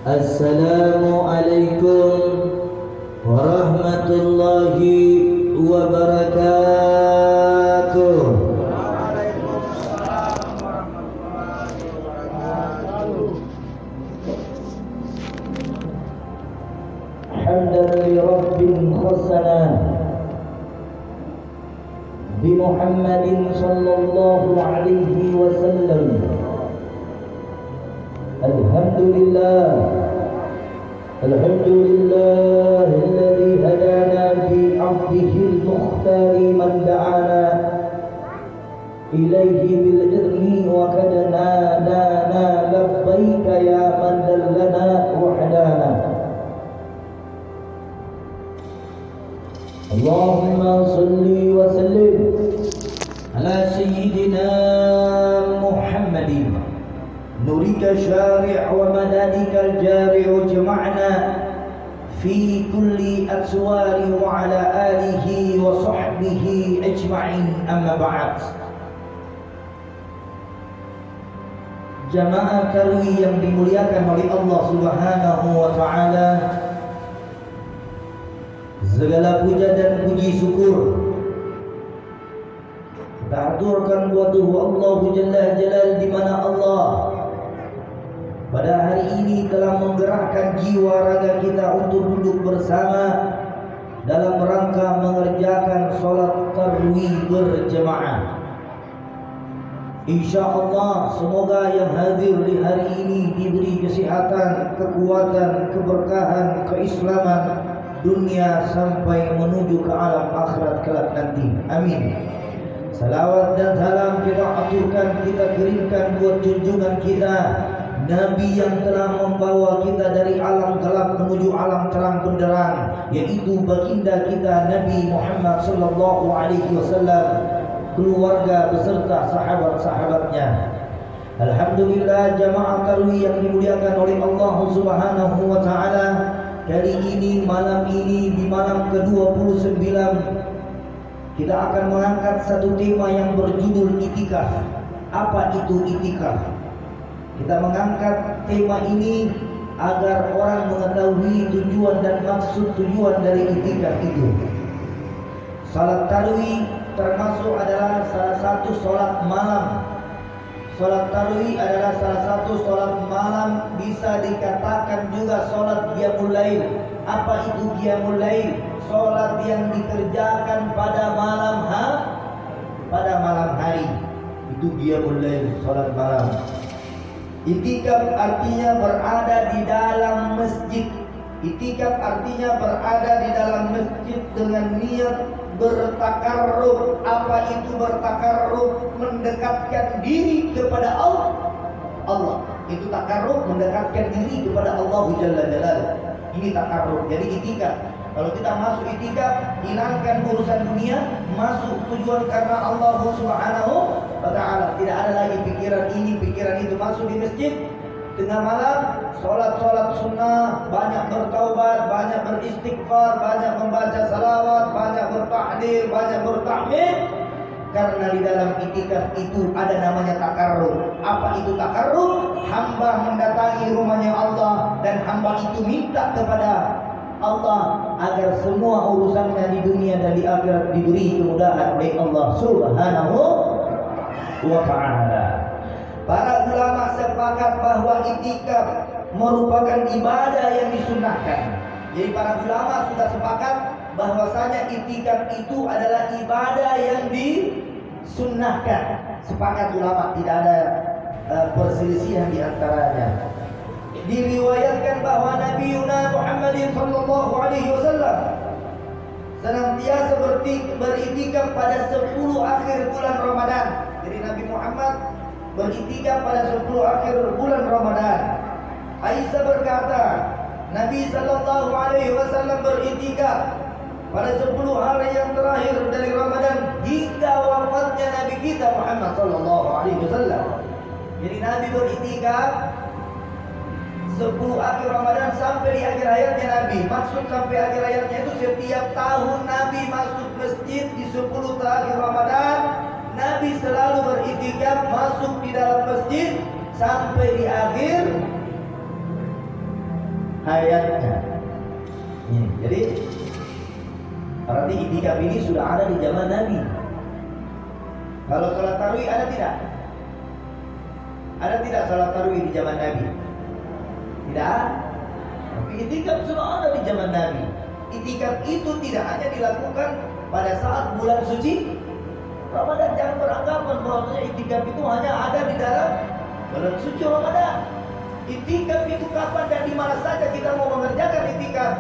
Assalamualaikum warahmatullahi wabarakatuh. Waalaikumsalam warahmatullahi wabarakatuh. Hamdan li Rabbin khasana bi Muhammadin sallallahu alaihi wasallam. Alhamdulillah alladzi hadana bi 'abdihi al-mukhtari man da'ana ilaihi bil idni wa kad nadana labbaika ya man dallana wahdana. Allahumma salli wa sallim ala sayyidina Muhammadin nurika syari' wa madadika al-jari' jama'na fi kulli atswari wa ala alihi wa sahbihi ajma'in, amma ba'd. Jamaah Tarwi yang dimuliakan oleh Allah Subhanahu wa ta'ala, segala puja dan puji syukur kita aturkan buat Allah Jalla Jalal, di mana Allah pada hari ini telah menggerakkan jiwa raga kita untuk duduk bersama dalam rangka mengerjakan sholat tarawih berjemaah. InsyaAllah semoga yang hadir di hari ini diberi kesehatan, kekuatan, keberkahan, keislaman dunia sampai menuju ke alam akhirat kelak nanti. Amin. Salawat dan salam kita aturkan, kita kirimkan buat junjungan kita, Nabi yang telah membawa kita dari alam gelap menuju alam terang benderang, yaitu baginda kita Nabi Muhammad sallallahu alaihi wasallam, keluarga beserta sahabat-sahabatnya. Alhamdulillah jamaah Tarwi yang dimuliakan oleh Allah Subhanahu wa taala, kali ini malam ini di malam ke-29 kita akan mengangkat satu tema yang berjudul itikaf. Apa itu itikaf? Kita mengangkat tema ini agar orang mengetahui tujuan dan maksud tujuan dari itikaf itu. Salat tarawih termasuk adalah salah satu salat malam. Salat tarawih adalah salah satu salat malam, bisa dikatakan juga salat qiyamul lail. Apa itu qiyamul lail? Salat yang dikerjakan pada malam hari. Itu qiyamul lail, salat malam. Itikaf artinya berada di dalam masjid. Itikaf artinya berada di dalam masjid dengan niat bertakarrub. Apa itu bertakarrub? Mendekatkan diri kepada Allah. Itu takarrub, mendekatkan diri kepada Allah Jalla Jalal. Ini takarrub. Jadi itikaf, kalau kita masuk itikaf, hilangkan urusan dunia, masuk tujuan karena Allah Subhanahu wa ta'ala. Tidak ada lagi pikiran ini, pikiran itu. Masuk di masjid tengah malam, sholat sunnah, banyak bertaubat, banyak beristighfar, banyak membaca salawat, banyak bertahlil, banyak bertahmid. Karena di dalam itikaf itu ada namanya takarrub. Apa itu takarrub? Hamba mendatangi rumahnya Allah dan hamba itu minta kepada Allah agar semua urusannya di dunia dan di akhirat diberi kemudahan oleh Allah Subhanahu wa ta'ala. Para ulama sepakat bahwa itikaf merupakan ibadah yang disunnahkan. Jadi para ulama sudah sepakat bahwasanya itikaf itu adalah ibadah yang disunnahkan. Sepakat ulama, tidak ada perselisihan di antaranya. Diriwayatkan bahwa Nabi Muhammad sallallahu alaihi wasallam senantiasa beritikaf pada 10 akhir bulan Ramadan. Jadi Nabi Muhammad beritikaf pada 10 akhir bulan Ramadan. Aisyah berkata, Nabi sallallahu alaihi wasallam beritikaf pada 10 hari yang terakhir dari Ramadan hingga wafatnya Nabi kita Muhammad sallallahu alaihi wasallam. Jadi Nabi beritikaf 10 akhir Ramadan sampai di akhir hayatnya Nabi. Maksud sampai akhir hayatnya itu setiap tahun Nabi masuk masjid di 10 terakhir Ramadan, Nabi selalu beritikaf masuk di dalam masjid sampai di akhir ayatnya. Jadi berarti itikaf ini sudah ada di zaman Nabi. Kalau salat tarawih ada tidak? Ada tidak salat tarawih di zaman Nabi? Tidak. Tapi itikaf sudah ada di zaman Nabi. Itikaf itu tidak hanya dilakukan pada saat bulan suci Ramadan. Jangan beranggapan bahwa itikaf itu hanya ada di dalam bulan suci Ramadan. Itikaf itu kapan dan di mana saja kita mau mengerjakan itikaf,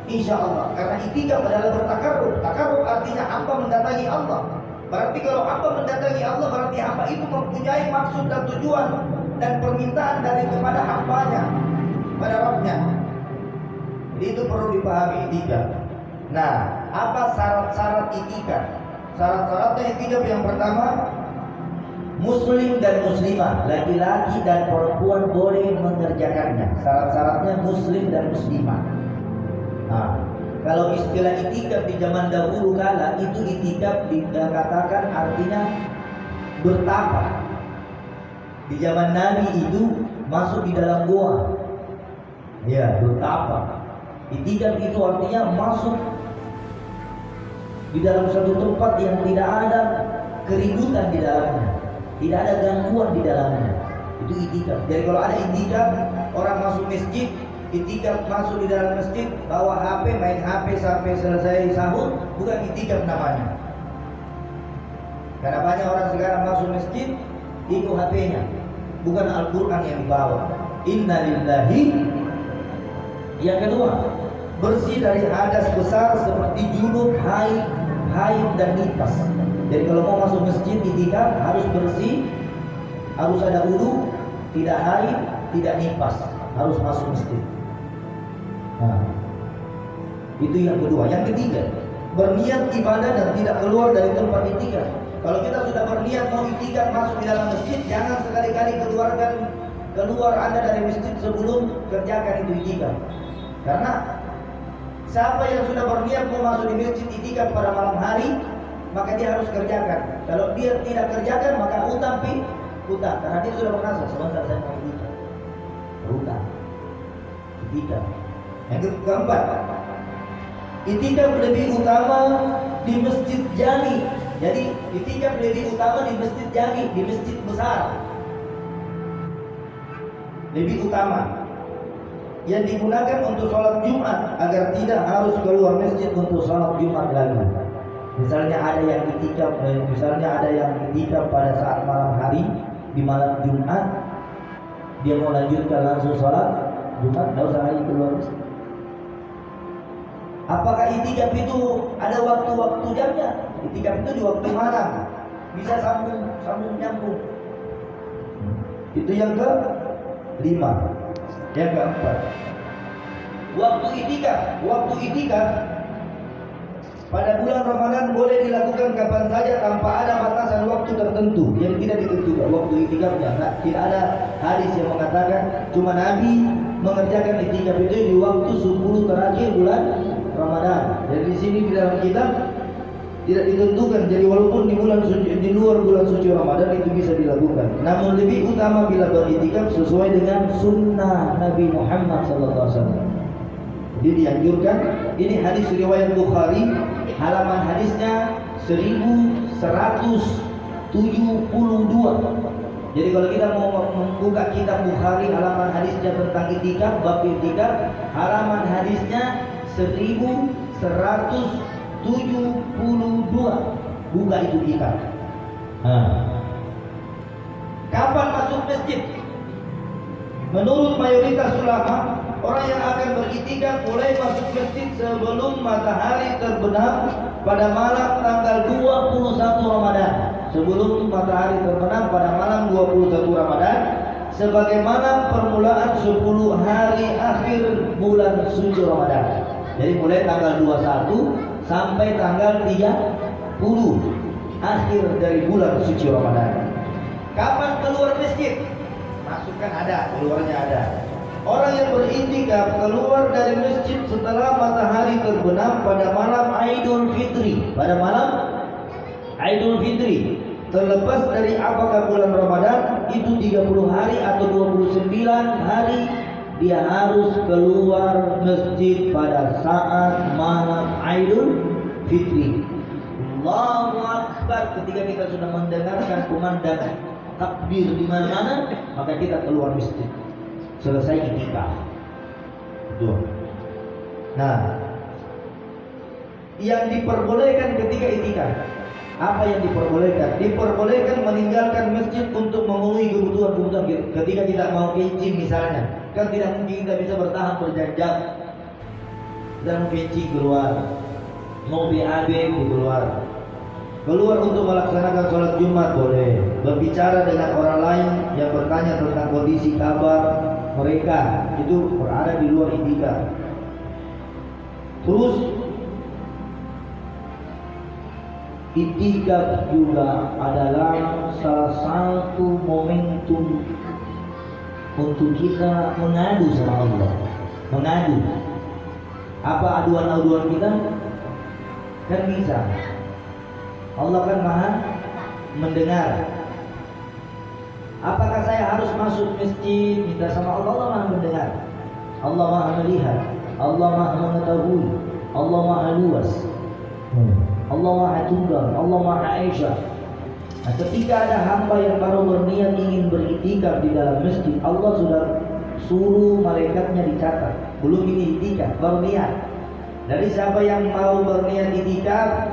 insya Allah. Karena itikaf adalah bertakarrub. Takarrub artinya hamba mendatangi Allah. Berarti kalau hamba mendatangi Allah, berarti hamba itu mempunyai maksud dan tujuan dan permintaan dari kepada hambanya, pada Rabbnya. Jadi itu perlu dipahami itikaf. Nah, apa syarat-syarat itikaf? Syarat-syaratnya itikaf yang pertama, muslim dan muslimah, laki-laki dan perempuan boleh mengerjakannya. Syarat-syaratnya muslim dan muslimah. Nah, kalau istilah itikaf di zaman dahulu kala itu itikaf dikatakan artinya bertapa. Di zaman Nabi itu masuk di dalam goa. Ya, bertapa. Itikaf itu artinya masuk di dalam satu tempat yang tidak ada keributan di dalamnya, tidak ada gangguan di dalamnya. Itu itikaf. Jadi kalau ada itikaf, orang masuk masjid, itikaf masuk di dalam masjid, bawa HP, main HP sampai selesai sahur, bukan itikaf namanya. Karena banyak orang sekarang masuk masjid, itu HP-nya, bukan Al-Quran yang dibawa. Inna lillahi. Yang kedua, bersih dari hadas besar seperti junub, haid dan nifas. Jadi kalau mau masuk masjid itikaf harus bersih, harus ada wudu, tidak haid, tidak nifas, harus masuk masjid. Nah, itu yang kedua. Yang ketiga, berniat ibadah dan tidak keluar dari tempat itikaf. Kalau kita sudah berniat mau itikaf masuk di dalam masjid, jangan sekali-kali keluar Anda dari masjid sebelum kerjakan itu itikaf. Karena siapa yang sudah berniat mau masuk di masjid itikaf pada malam hari, maka dia harus kerjakan. Kalau dia tidak kerjakan, maka utang. Karena dia sudah merasa sebentar saya mau itikaf, berutang. Itikaf. Yang keempat, itikaf lebih utama di masjid jami. Jadi itikaf lebih utama di masjid jami, di masjid besar. Lebih utama. Yang digunakan untuk sholat Jumat agar tidak harus keluar masjid untuk sholat Jumat lagi. Misalnya ada yang itikaf pada saat malam hari, di malam Jumat dia mau lanjutkan langsung sholat Jumat, tidak usah lagi keluar masjid. Apakah itikaf itu ada waktu jamnya? Itikaf itu di waktu malam, bisa sambung nyambung. Itu yang kelima. Yang keempat, waktu itikaf pada bulan Ramadan boleh dilakukan kapan saja tanpa ada batasan waktu tertentu yang tidak ditentukan waktu itikafnya. Nah, tidak ada hadis yang mengatakan cuma Nabi mengerjakan itikaf itu di waktu 10 terakhir bulan Ramadan. Jadi di sini di dalam kitab tidak ditentukan. Jadi walaupun di luar bulan suci Ramadan itu bisa dilakukan. Namun lebih utama bila beritikaf sesuai dengan sunnah Nabi Muhammad SAW. Jadi dianjurkan. Ini hadis riwayat Bukhari, halaman hadisnya 1172. Jadi kalau kita mau membuka kitab Bukhari, halaman hadisnya tentang itikaf, bab itikaf, halaman hadisnya 1172. Buka itu kitab. Kapan masuk masjid? Menurut mayoritas ulama, orang yang akan beritikaf mulai masuk masjid sebelum matahari terbenam pada malam tanggal 21 Ramadan. Sebelum matahari terbenam pada malam 21 Ramadan, sebagaimana permulaan 10 hari akhir bulan suci Ramadan. Jadi mulai tanggal 21 sampai tanggal 30 akhir dari bulan suci Ramadan. Kapan keluar masjid? Masukkan ada, keluarnya ada. Orang yang beritikaf keluar dari masjid setelah matahari terbenam pada malam Aidul Fitri. Pada malam Aidul Fitri, terlepas dari apakah bulan Ramadan itu 30 hari atau 29 hari dia harus keluar masjid pada saat malam Idul Fitri. Allahu Akbar, ketika kita sudah mendengarkan kumandang takbir di mana-mana, maka kita keluar masjid. Selesai itikaf. Dua. Nah, yang diperbolehkan ketika itikaf, apa yang diperbolehkan? Diperbolehkan meninggalkan masjid untuk memenuhi kebutuhan-kebutuhan kita. Ketika kita mau kencing misalnya, kan tidak mungkin kita bisa bertahan berjam-jam. Kita mau kencing keluar, mau BAB keluar. Keluar untuk melaksanakan sholat Jumat boleh. Berbicara dengan orang lain yang bertanya tentang kondisi kabar mereka, itu berada di luar itikaf. Terus itikaf juga adalah salah satu momentum untuk kita mengadu sama Allah. Mengadu. Apa aduan-aduan kita? Kan bisa. Allah kan maha mendengar. Apakah saya harus masuk masjid minta sama Allah? Allah maha mendengar, Allah maha melihat, Allah maha mengetahui, Allah maha luas, Allah maha tunggal, Allah maha Aisyah. Nah, ketika ada hamba yang baru berniat ingin beritikaf di dalam masjid, Allah sudah suruh malaikatnya dicatat. Belum ini itikaf, baru niat. Dari siapa yang mau berniat itikaf,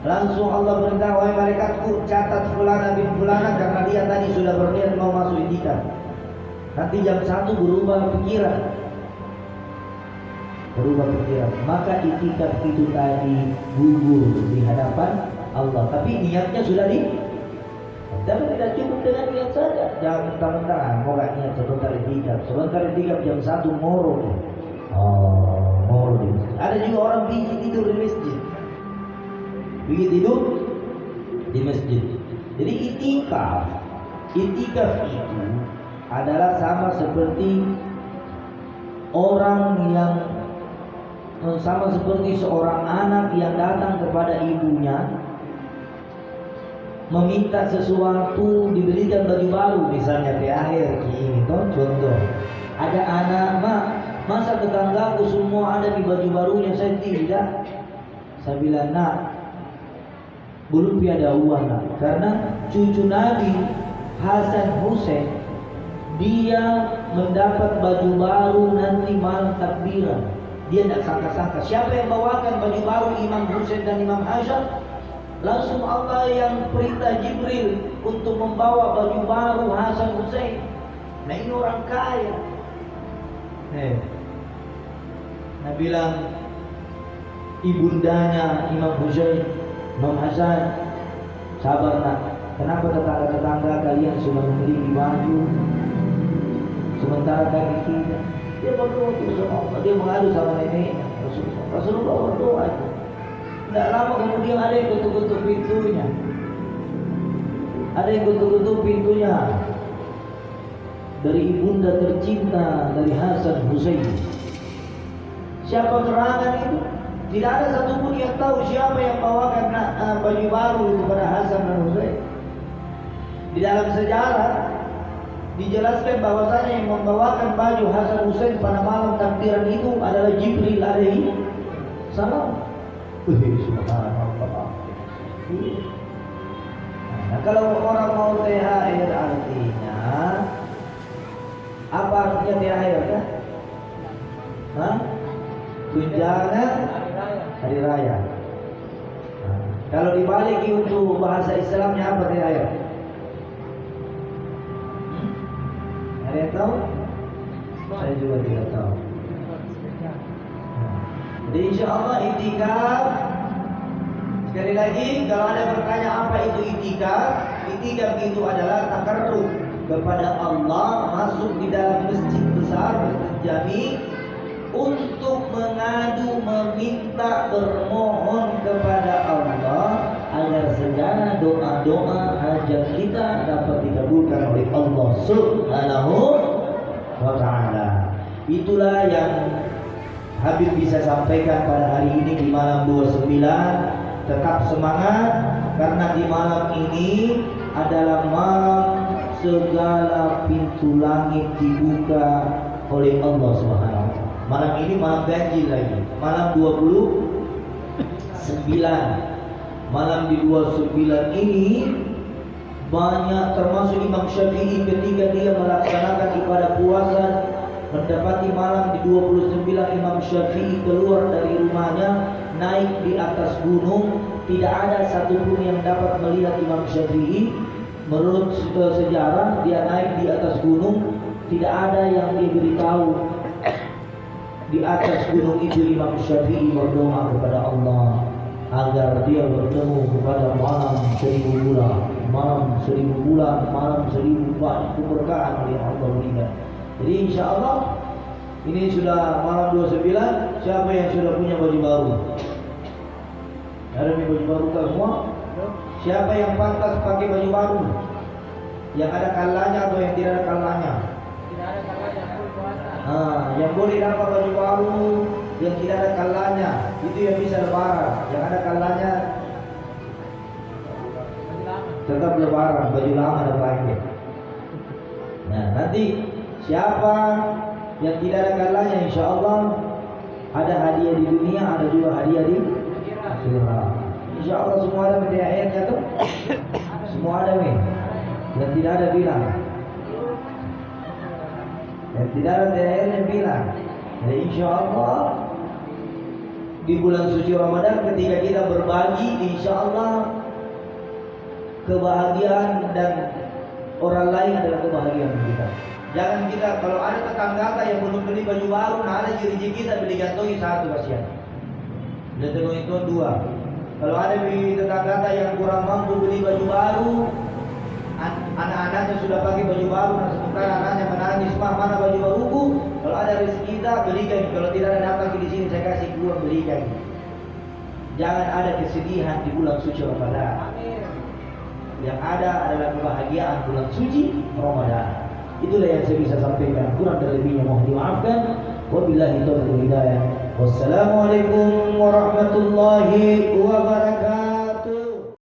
langsung Allah berintah, wahai malaikatku, catat fulana bin fulana, karena dia tadi sudah berniat mau masuk itikaf. Nanti jam 1 berubah pikiran. Maka itikaf itu tadi gugur di hadapan Allah. Tapi niatnya sudah tapi tidak cukup dengan niat saja. Jangan mentang-mentang mau gak niat sebentar itikaf jam 1 moro. Moro. Ada juga orang biji tidur di masjid. Di masjid. Jadi itikaf itu adalah sama seperti seorang anak yang datang kepada ibunya meminta sesuatu diberikan baju baru, misalnya THR ini contoh. Ada anak, masa tetanggaku semua ada di baju barunya, saya tidak. Saya bilang, nak, belum tiada uang, nak. Karena cucu Nabi Hasan Hussein dia mendapat baju baru nanti malam takbiran. Dia tidak sangka-sangka. Siapa yang bawakan baju baru Imam Hussein dan Imam Hasan? Langsung Allah yang perintah Jibril untuk membawa baju baru Hasan Hussein. Nah, ini orang kaya. Nah, bilang ibundanya Imam Hussein, Imam Hasan, sabar nak. Kenapa tetangga-tetangga kalian sudah memiliki baju, sementara kami tidak? Dia berdoa sama Allah, dia mengadu sama neneknya Rasulullah berdoa itu. Tidak lama kemudian ada yang ketuk-ketuk pintunya. Dari ibunda tercinta dari Hasan Hussein. Siapa gerangan itu? Tidak ada satupun yang tahu siapa yang bawakan baju baru kepada Hasan dan Hussein. Di dalam sejarah dijelaskan bahwasanya yang membawakan baju Hasan Hussein pada malam takbiran itu adalah Jibril alaihi salam. Subhanallah. Nah, kalau orang mau THR artinya apa artinya THR kan? Tunjangan hari raya. Nah, kalau dibalik untuk bahasa Islamnya apa THR? Ada yang tahu? Saya juga tidak tahu. Jadi insya Allah itikaf. Sekali lagi, kalau ada bertanya apa itu itikaf, itikaf itu adalah takarrub kepada Allah, masuk di dalam masjid besar, masjid jami, untuk mengadu, meminta, bermohon kepada Allah agar segala doa-doa hajat kita dapat dikabulkan oleh Allah Subhanahu wa ta'ala. Itulah yang Habib bisa sampaikan pada hari ini di malam 29. Tetap semangat, karena di malam ini adalah malam segala pintu langit dibuka oleh Allah Subhanahu wa taala. Malam ini malam ganjil lagi. Malam 29. Malam di 29 ini banyak, termasuk Imam Syafi'i ketika dia melaksanakan ibadah puasa mendapati malam di 29, Imam Syafi'i keluar dari rumahnya naik di atas gunung. Tidak ada satupun yang dapat melihat Imam Syafi'i. Menurut sejarah dia naik di atas gunung, tidak ada yang dia beritahu. Di atas gunung itu Imam Syafi'i berdoa kepada Allah agar dia bertemu kepada malam 1000 bulan, malam 1000 bulan, malam 1000 banyak keberkahan yang Allah berikan. Jadi insya Allah ini sudah malam 29. Siapa yang sudah punya baju baru? Ada baju baru kan semua? Siapa yang pantas pakai baju baru? Yang ada kalanya atau yang tidak ada kalanya? Tidak ada kalanya, full puasa. Yang boleh dapat baju baru, yang tidak ada kalanya, itu yang bisa lebaran. Yang ada kalanya tetap lebaran, baju lama ada pakai. Nah, nanti siapa yang tidak ada kalanya, insya Allah ada hadiah di dunia, ada juga hadiah di akhirat. Insya Allah semua ada media ayatnya tuh. Semua ada nih. Yang tidak ada bilang. Yang tidak ada media ayatnya bilang. Jadi insya Allah di bulan suci Ramadan ketika kita berbagi, insya Allah kebahagiaan dan orang lain adalah kebahagiaan kita. Jangan kita, kalau ada tetangga yang belum beli baju baru, nah ada ciri-ciri kita beli gantongi satu kasihan. Gantongi itu 2. Kalau ada tetangga yang kurang mampu beli baju baru, anak-anaknya sudah pakai baju baru, nah sementara anaknya menangis, "Mah, mana baju baruku?" Kalau ada rezeki kita belikan, kalau tidak ada datang di sini saya kasih keluar belikan. Jangan ada kesedihan di bulan suci Ramadan. Yang ada adalah kebahagiaan bulan suci Ramadan. Itulah yang saya bisa sampaikan. Kurang dan lebihnya mohon dimaafkan. Wabillahi taufiq wal hidayah. Wassalamualaikum warahmatullahi wabarakatuh.